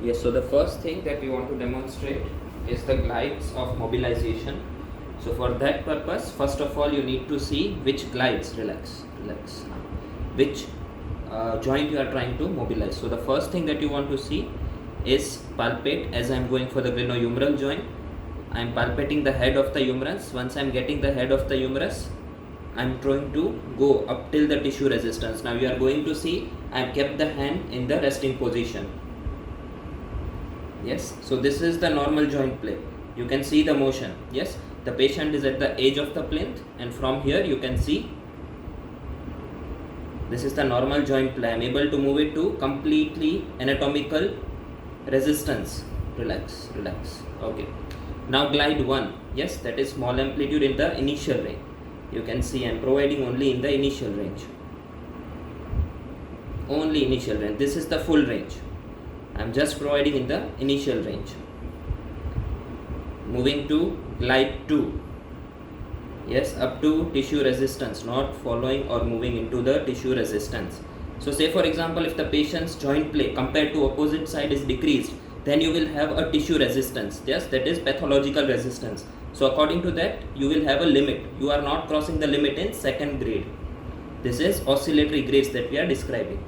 Yes, so the first thing that we want to demonstrate is the glides of mobilization. So for that purpose, first of all, you need to see which glides, relax, which joint you are trying to mobilize. So the first thing that you want to see is palpate. As I am going for the glenohumeral joint, I am palpating the head of the humerus. Once I am getting the head of the humerus, I am trying to go up till the tissue resistance. Now you are going to see I have kept the hand in the resting position. Yes, so this is the normal joint plane. You can see the motion. Yes, the patient is at the edge of the plinth, and from here you can see this is the normal joint plane. I am able to move it to completely anatomical resistance. Relax, relax. Okay. Now glide 1. Yes, that is small amplitude in the initial range. You can see I am providing only in the initial range. Only initial range. This is the full range. I am just providing in the initial range. Moving to glide 2. Yes, up to tissue resistance, not following or moving into the tissue resistance. So say for example, if the patient's joint play compared to opposite side is decreased, then you will have a tissue resistance. Yes, that is pathological resistance. So according to that, you will have a limit. You are not crossing the limit in second grade. This is oscillatory grades that we are describing.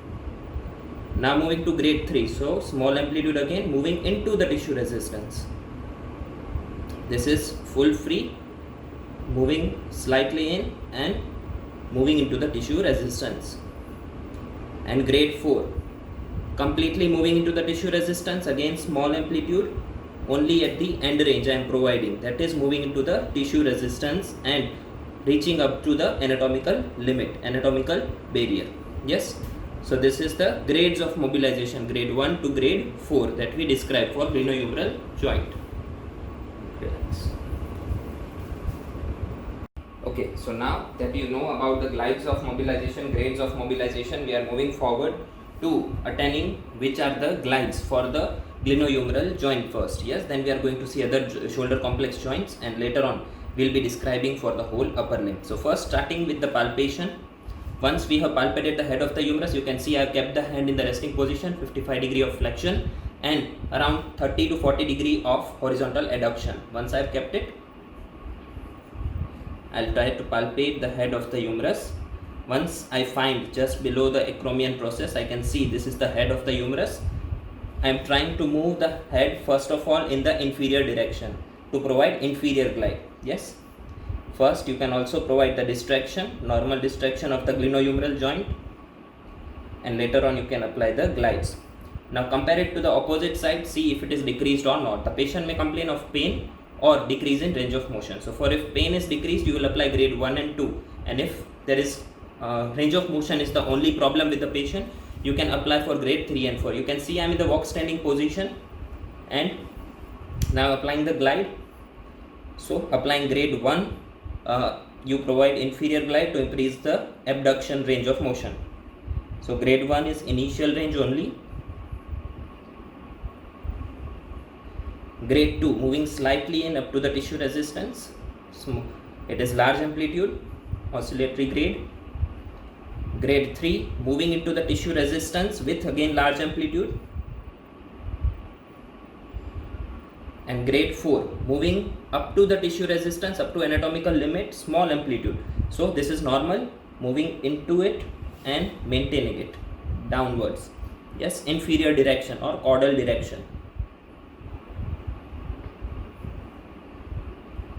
Now moving to grade 3. So small amplitude again, moving into the tissue resistance. This is full free, moving slightly in and moving into the tissue resistance. And grade 4, completely moving into the tissue resistance, again small amplitude, only at the end range I am providing, that is moving into the tissue resistance and reaching up to the anatomical limit, anatomical barrier. Yes, so this is the grades of mobilization, grade 1 to grade 4 that we describe for glenohumeral joint. Relax. Okay, so now that you know about the glides of mobilization, grades of mobilization, we are moving forward to attaining which are the glides for the glenohumeral joint first. Yes, then we are going to see other shoulder complex joints, and later on we will be describing for the whole upper limb. So first, starting with the palpation. Once we have palpated the head of the humerus, you can see I have kept the hand in the resting position, 55 degree of flexion and around 30 to 40 degree of horizontal adduction. Once I have kept it, I'll try to palpate the head of the humerus. Once I find just below the acromion process, I can see this is the head of the humerus. I am trying to move the head first of all in the inferior direction to provide inferior glide. Yes. First, you can also provide the distraction, normal distraction of the glenohumeral joint, and later on you can apply the glides. Now compare it to the opposite side, see if it is decreased or not. The patient may complain of pain or decrease in range of motion. So for if pain is decreased, you will apply grade 1 and 2, and if there is range of motion is the only problem with the patient, you can apply for grade 3 and 4. You can see I am in the walk standing position and now applying the glide. So applying grade 1, you provide inferior glide to increase the abduction range of motion. So grade 1 is initial range only. Grade 2, moving slightly in up to the tissue resistance. So it is large amplitude, oscillatory grade. Grade 3, moving into the tissue resistance with again large amplitude. And grade 4, moving up to the tissue resistance, up to anatomical limit, small amplitude. So this is normal, moving into it and maintaining it downwards. Yes, inferior direction or caudal direction.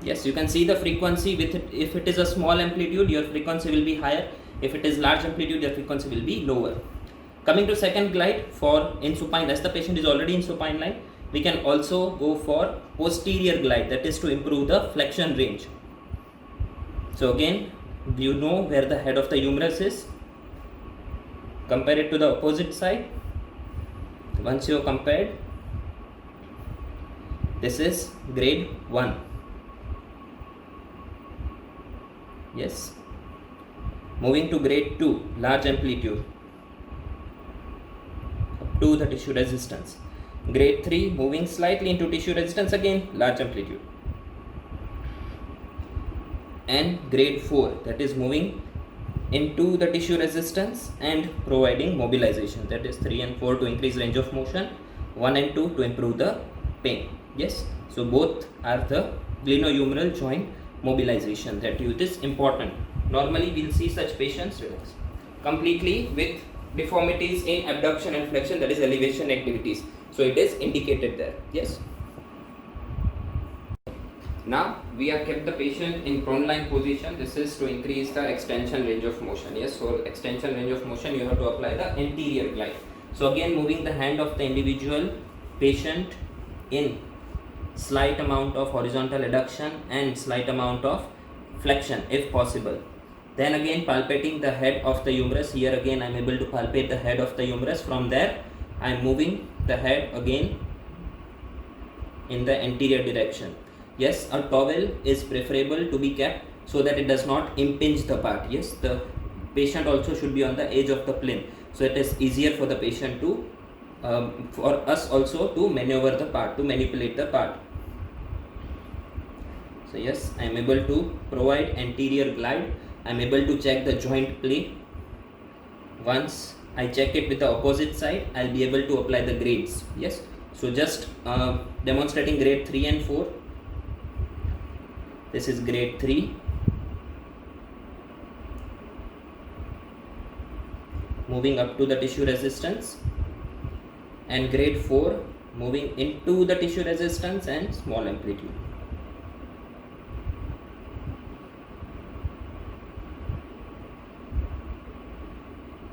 Yes, you can see the frequency with it. If it is a small amplitude, your frequency will be higher. If it is large amplitude, your frequency will be lower. Coming to second glide for in supine, as the patient is already in supine line, we can also go for posterior glide, that is to improve the flexion range. So again, you know where the head of the humerus is. Compare it to the opposite side. Once you have compared, this is grade 1. Yes. Moving to grade 2, large amplitude up to the tissue resistance. Grade 3, moving slightly into tissue resistance, again large amplitude. And grade 4, that is moving into the tissue resistance and providing mobilization, that is 3 and 4 to increase range of motion, 1 and 2 to improve the pain. Yes, so both are the glenohumeral joint mobilization that it is important. Normally we'll see such patients completely with deformities in abduction and flexion, that is elevation activities. So it is indicated there. Yes. Now we have kept the patient in prone lying position. This is to increase the extension range of motion. Yes, so extension range of motion you have to apply the anterior glide. So again, moving the hand of the individual patient in slight amount of horizontal adduction and slight amount of flexion if possible. Then again palpating the head of the humerus. Here again I am able to palpate the head of the humerus. From there I am moving the head again in the anterior direction. Yes, a towel is preferable to be kept so that it does not impinge the part. Yes, the patient also should be on the edge of the plane, so it is easier for the patient to for us also to maneuver the part, to manipulate the part. So yes, I am able to provide anterior glide. I am able to check the joint play. Once I check it with the opposite side, I will be able to apply the grades. Yes, so just demonstrating grade 3 and 4. This is grade 3. Moving up to the tissue resistance, and grade 4 moving into the tissue resistance and small amplitude.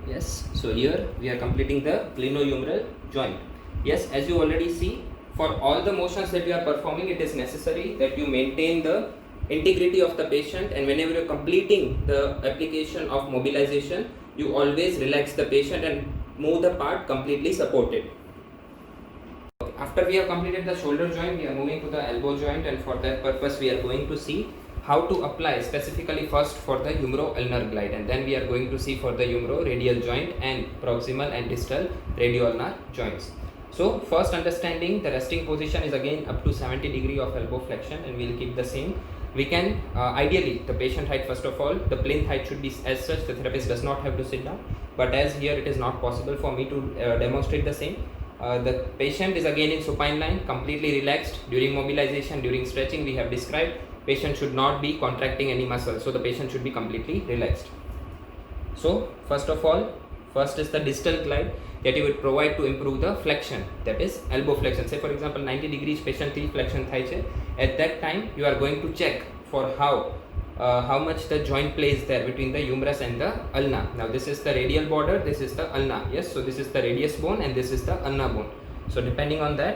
Yes, so here we are completing the glenohumeral joint. Yes, as you already see, for all the motions that you are performing, it is necessary that you maintain the integrity of the patient, and whenever you are completing the application of mobilization, you always relax the patient and move the part completely supported. After we have completed the shoulder joint, we are moving to the elbow joint, and for that purpose we are going to see how to apply specifically first for the humero-ulnar glide, and then we are going to see for the humero-radial joint and proximal and distal radio-ulnar joints. So first, understanding the resting position is again up to 70 degree of elbow flexion, and we will keep the same. We can ideally the patient height, first of all the plinth height should be as such, the therapist does not have to sit down, but as here it is not possible for me to demonstrate the same. The patient is again in supine line, completely relaxed. During mobilization, during stretching, we have described patient should not be contracting any muscle, so the patient should be completely relaxed. So first of all, first is the distal glide that you would provide to improve the flexion, that is elbow flexion. Say for example 90 degrees patient થી flexion થાય છે, at that time you are going to check for how much the joint play is there between the humerus and the ulna. Now this is the radial border, this is the ulna. Yes, so this is the radius bone and this is the ulna bone. So depending on that,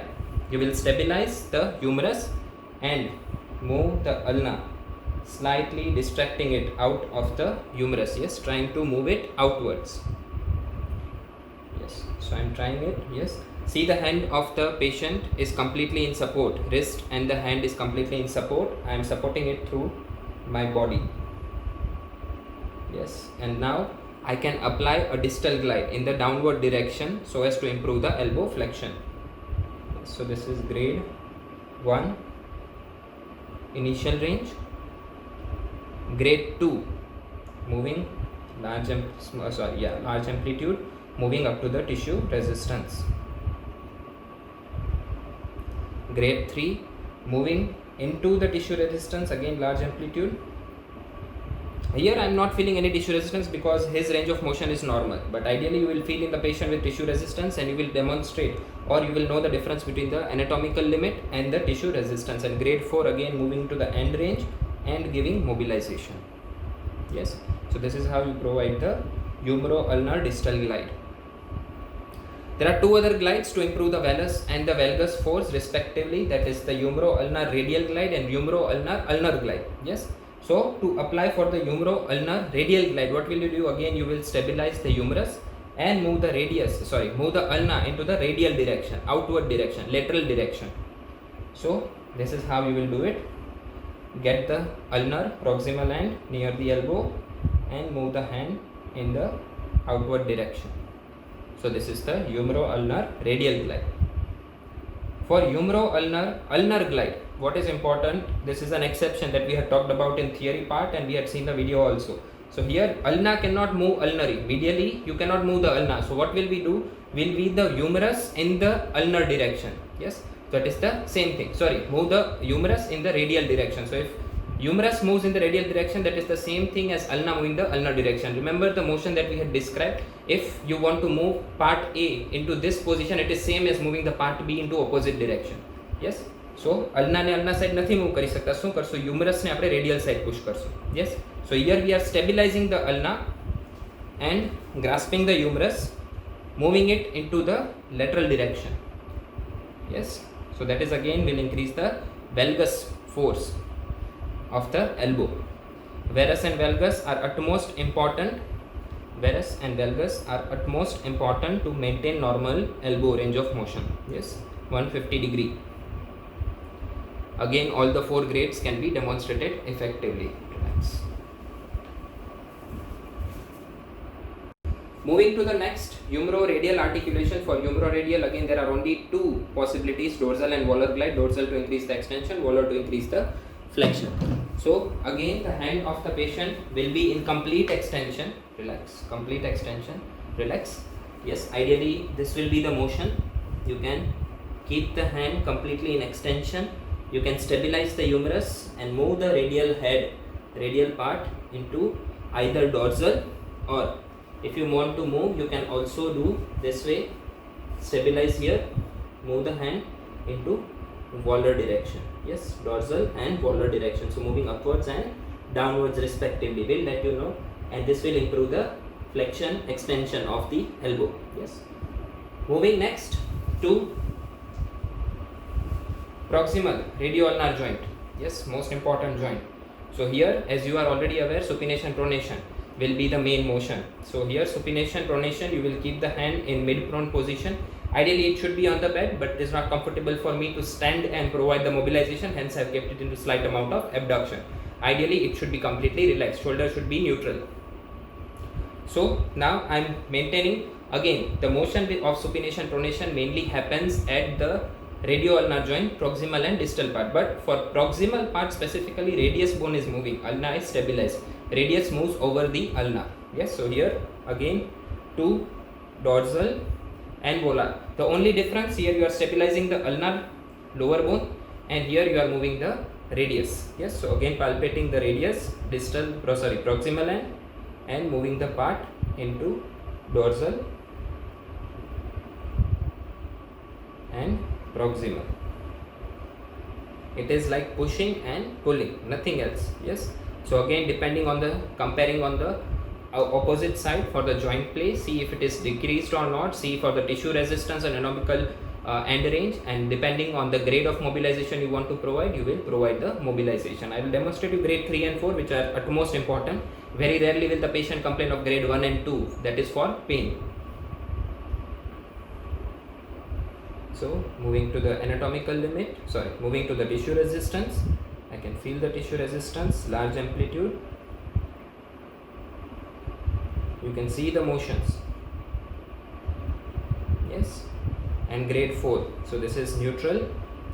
you will stabilize the humerus and move the ulna, slightly distracting it out of the humerus. Yes, trying to move it outwards. Yes, so I am trying it. Yes, see the hand of the patient is completely in support, wrist and the hand is completely in support. I am supporting it through my body. Yes, and now I can apply a distal glide in the downward direction so as to improve the elbow flexion. So this is grade 1 initial range. Grade 2 moving large amplitude, moving up to the tissue resistance. Grade 3 moving into the tissue resistance, again large amplitude. Here I am not feeling any tissue resistance because his range of motion is normal, but ideally you will feel in the patient with tissue resistance, and you will demonstrate or you will know the difference between the anatomical limit and the tissue resistance. And grade 4 again moving to the end range and giving mobilization. Yes, so this is how you provide the humero-ulnar distal glide. There are two other glides to improve the valgus and the valgus force respectively, that is the humero-ulnar radial glide and humero-ulnar ulnar glide. Yes, so to apply for the humero-ulnar radial glide, what will you do? Again you will stabilize the humerus and move the move the ulna into the radial direction, outward direction, lateral direction. So this is how you will do it. Get the ulnar proximal end near the elbow and move the hand in the outward direction. So this is the humero-ulnar radial glide. For humero-ulnar ulnar glide, what is important, this is an exception that we had talked about in theory part and we had seen the video also. So here ulna cannot move ulnary, medially you cannot move the ulna. So what will we do? will be the humerus in the ulnar direction. Yes, that is the same thing. Sorry, move the humerus in the radial direction. So if humerus moves in the radial direction, that is the same thing as ulna moving the ulnar direction. Remember the motion that we had described. If you want to move part A into this position, it is same as moving the part B into opposite direction. Yes, so ulna ને ulna side નથી move કરી શકતા. શું કરશું? humerus ને આપણે radial side push કરશું. Yes, so here we are stabilizing the ulna and grasping the humerus, moving it into the lateral direction. Yes, so that is again will increase the valgus force of the elbow. Varus and valgus are utmost important. Varus and valgus are utmost important to maintain normal elbow range of motion. Yes, 150 degree. Again, all the 4 grades can be demonstrated effectively. Relax. Moving to the next, humeroradial articulation. For humeroradial, again there are only 2 possibilities, dorsal and volar glide. Dorsal to increase the extension, volar to increase the flexion. So again the hand of the patient will be in complete extension. Relax, complete extension, relax. Yes, ideally this will be the motion. You can keep the hand completely in extension. You can stabilize the humerus and move the radial head, radial part into either dorsal, or if you want to move, you can also do this way. Stabilize here, move the hand into volar direction. Yes, dorsal and volar direction. So moving upwards and downwards respectively will let you know, and this will improve the flexion extension of the elbow. Yes. Moving next to proximal radioulnar joint. Yes, most important joint. So here, as you are already aware, supination pronation will be the main motion. So here supination pronation, you will keep the hand in mid prone position. Ideally it should be on the bed, but it is not comfortable for me to stand and provide the mobilization, hence I have kept it into slight amount of abduction. Ideally it should be completely relaxed, shoulder should be neutral. So now I am maintaining, again the motion of supination pronation mainly happens at the radioulnar joint, proximal and distal part. But for proximal part specifically, radius bone is moving, ulna is stabilized, radius moves over the ulna. Yes, so here again 2 dorsal and volar. The only difference here, you are stabilizing the ulnar lower bone, and here you are moving the radius. Yes, so again palpating the radius, distal, proximal end, and moving the part into dorsal and proximal. It is like pushing and pulling, nothing else. Yes, so again depending on the, comparing on the opposite side for the joint play, see if it is decreased or not, see for the tissue resistance and anatomical end range, and depending on the grade of mobilization you want to provide, you will provide the mobilization. I will demonstrate you grade 3 and 4, which are utmost important. Very rarely will the patient complain of grade 1 and 2, that is for pain. So moving to the anatomical limit, moving to the tissue resistance, I can feel the tissue resistance, large amplitude. You can see the motions. Yes, and grade 4. So this is neutral,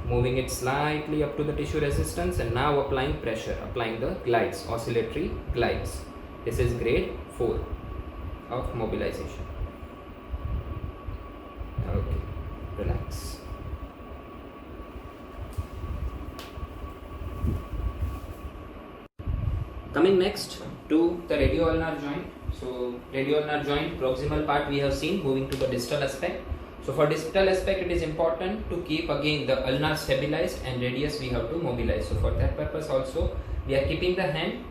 moving it slightly up to the tissue resistance, and now applying pressure, applying the glides, oscillatory glides. This is grade 4 of mobilization. Okay, relax. Coming next to the radioulnar joint. So radioulnar joint, proximal part we have seen, moving to the distal aspect. So for distal aspect, it is important to keep again the ulnar stabilized and radius we have to mobilize. So for that purpose also, we are keeping the hand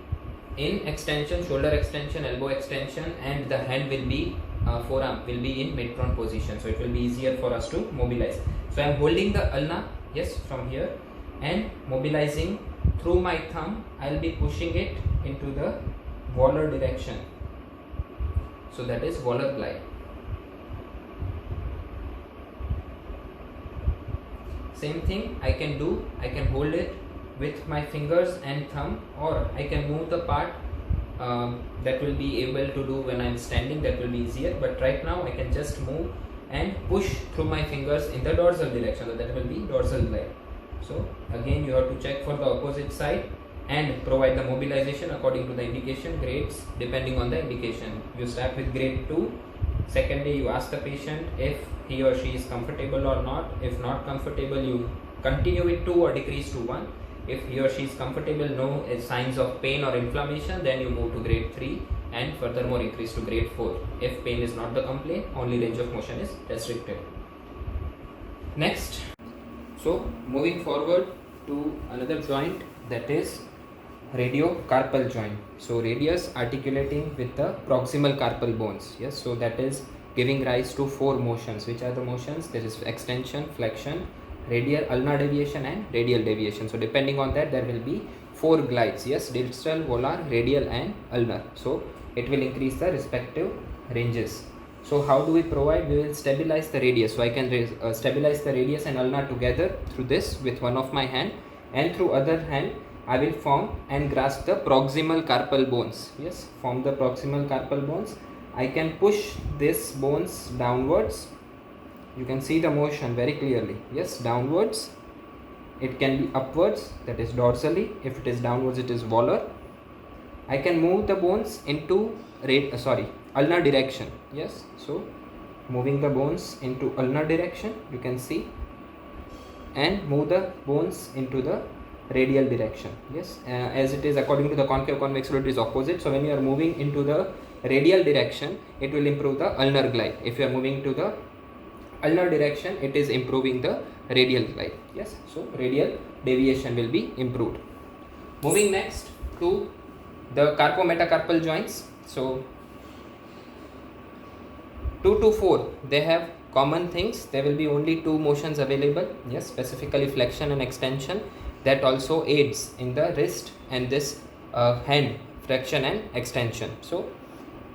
in extension, shoulder extension, elbow extension, and the hand will be, forearm will be in mid prone position. So it will be easier for us to mobilize. So I am holding the ulna, yes, from here, and mobilizing through my thumb. I will be pushing it into the volar direction. So that is volar glide. Same thing I can do, I can hold it with my fingers and thumb, or I can move the part that will be able to do when I am standing, that will be easier. But right now I can just move and push through my fingers in the dorsal direction, so that will be dorsal glide. So again you have to check for the opposite side and provide the mobilization according to the indication grades, depending on the indication. You start with grade 2 Secondly, you ask the patient if he or she is comfortable or not. If not comfortable, you continue with 2 or decrease to 1. If he or she is comfortable, no signs of pain or inflammation, then you move to grade 3 and furthermore increase to grade 4. If pain is not the complaint, only range of motion is restricted. Next, so moving forward to another joint, that is radiocarpal joint. So radius articulating with the proximal carpal bones. Yes, so that is giving rise to 4 motions. Which are the motions? There is extension, flexion, radial ulnar deviation and radial deviation. So depending on that, there will be 4 glides. Yes, distal, volar, radial and ulnar. So it will increase the respective ranges. So how do we provide? We will stabilize the radius. So I can stabilize the radius and ulnar together through this with one of my hand, and through other hand I will form and grasp the proximal carpal bones. Yes, form the proximal carpal bones. I can push these bones downwards. You can see the motion very clearly. Yes, downwards. It can be upwards, that is dorsally. If it is downwards, it is volar. I can move the bones into ulnar direction. Yes, so moving the bones into ulnar direction, you can see, and move the bones into the radial direction. Yes, as it is according to the concave convex fluid, it is opposite. So when you are moving into the radial direction, it will improve the ulnar glide. If you are moving to the ulnar direction, it is improving the radial glide. Yes, so radial deviation will be improved. Moving next to the carpometacarpal joints. So 2 to 4, they have common things. There will be only 2 motions available. Yes, specifically flexion and extension. That also aids in the wrist and this hand flexion and extension. So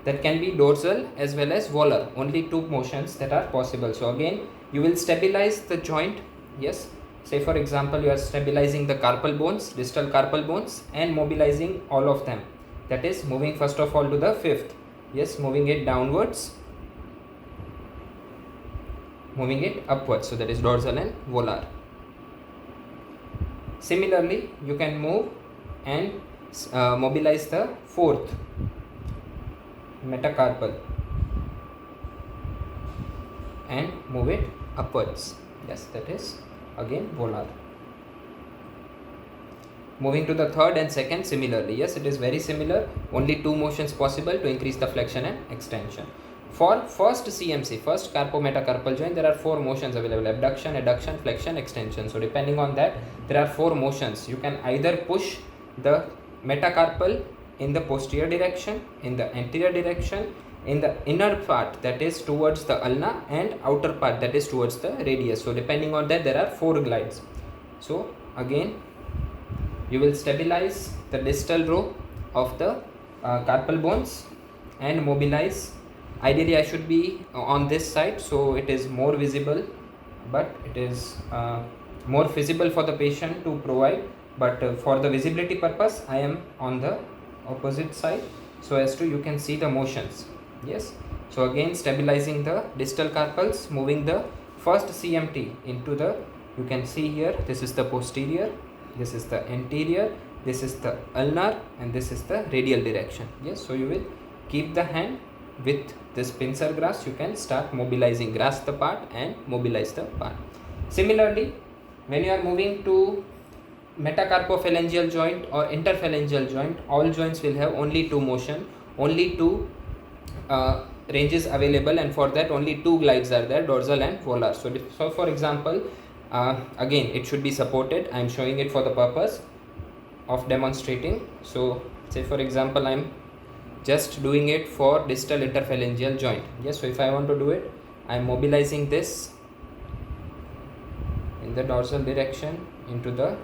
that can be dorsal as well as volar. Only 2 motions that are possible. So again, you will stabilize the joint. Yes, say for example, you are stabilizing the carpal bones, distal carpal bones, and mobilizing all of them. That is moving first of all to the 5th. Yes, moving it downwards, moving it upwards. So that is dorsal and volar. Similarly, you can move and mobilize the 4th metacarpal and move it upwards. Yes, that is again volar. Moving to the 3rd and 2nd, similarly. Yes, it is very similar. Only 2 motions possible to increase the flexion and extension. For first CMC, first carpometacarpal joint, there are 4 motions available: abduction, adduction, flexion, extension. So depending on that, there are 4 motions. You can either push the metacarpal in the posterior direction, in the anterior direction, in the inner part, that is towards the ulna, and outer part, that is towards the radius. So depending on that, there are 4 glides. So again, you will stabilize the distal row of the carpal bones and mobilize. Ideally I should be on this side, so it is more visible, but it is more feasible for the patient to provide, but for the visibility purpose I am on the opposite side, so as to you can see the motions. Yes, so again stabilizing the distal carpals, moving the first CMT into the, you can see here, this is the posterior, this is the anterior, this is the ulnar, and this is the radial direction. Yes, so you will keep the hand with this pincer grasp. You can start mobilizing, grasp the part and mobilize the part. Similarly, when you are moving to metacarpophalangeal joint or interphalangeal joint, all joints will have only 2 motion, only 2 ranges available, and for that only 2 glides are there, dorsal and volar. So for example, again it should be supported. I am showing it for the purpose of demonstrating. So say for example, I am just doing it for distal interphalangeal joint. Yes, so if I want to do it, I am mobilizing this in the dorsal direction into the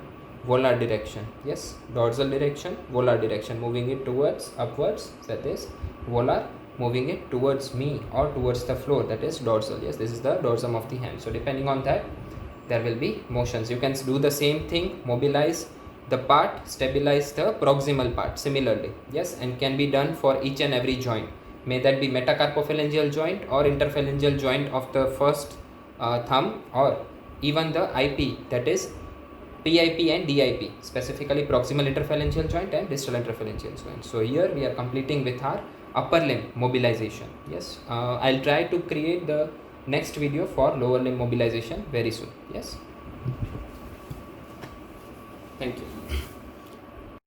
volar direction. Yes, dorsal direction, volar direction, moving it towards upwards, that is volar, moving it towards me or towards the floor, that is dorsal. Yes, this is the dorsum of the hand. So depending on that, there will be motions. You can do the same thing, mobilize the part, stabilize the proximal part similarly. Yes, and can be done for each and every joint, may that be metacarpophalangeal joint or interphalangeal joint of the first thumb, or even the IP, that is PIP and DIP, specifically proximal interphalangeal joint and distal interphalangeal joint. So here we are completing with our upper limb mobilization. Yes, I'll try to create the next video for lower limb mobilization very soon. Yes, thank you.